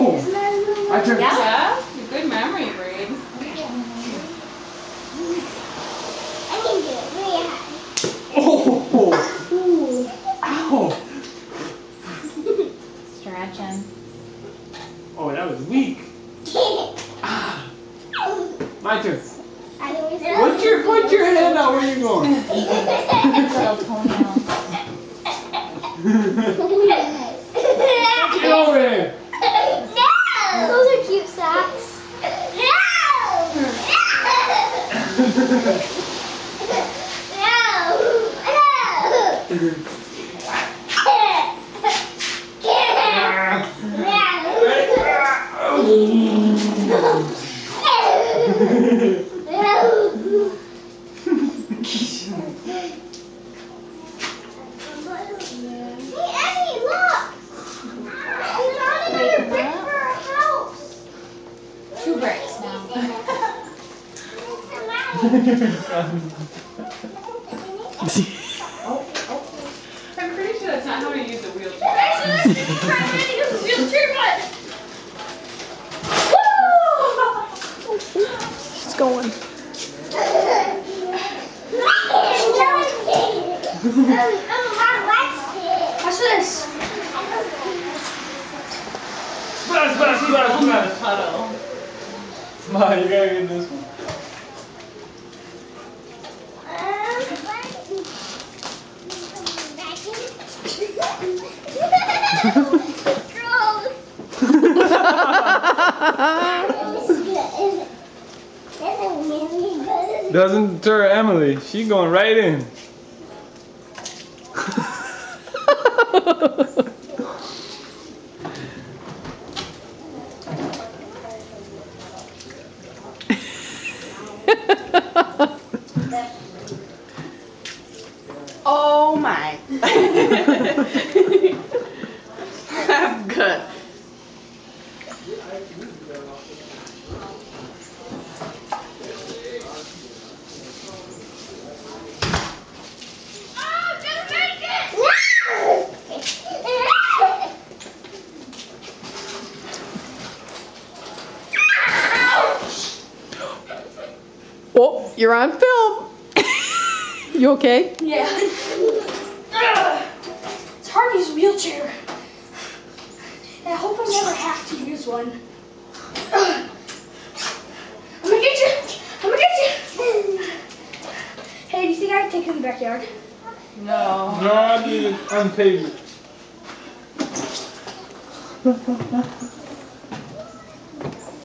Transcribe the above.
I turned. Yeah? Good memory, Brady. I can do it really high. Oh! Ow! Stretching. Oh, that was weak. My turn. Put your hand out. Where you going? Little toenail. Get over here. No! Those are cute socks. No! Two bricks now. I'm pretty sure that's not how you use a wheelchair. She's going. Watch this. Splash. Puddle. Come on, you gotta get this one. Doesn't deter Emily. She going right in. Oh my. That's good. Oh, you're on film. You okay? Yeah. It's hard to use a wheelchair. And I hope I never have to use one. I'm gonna get you! Hey, do you think I can take you in the backyard? No. No, I need it unpaved.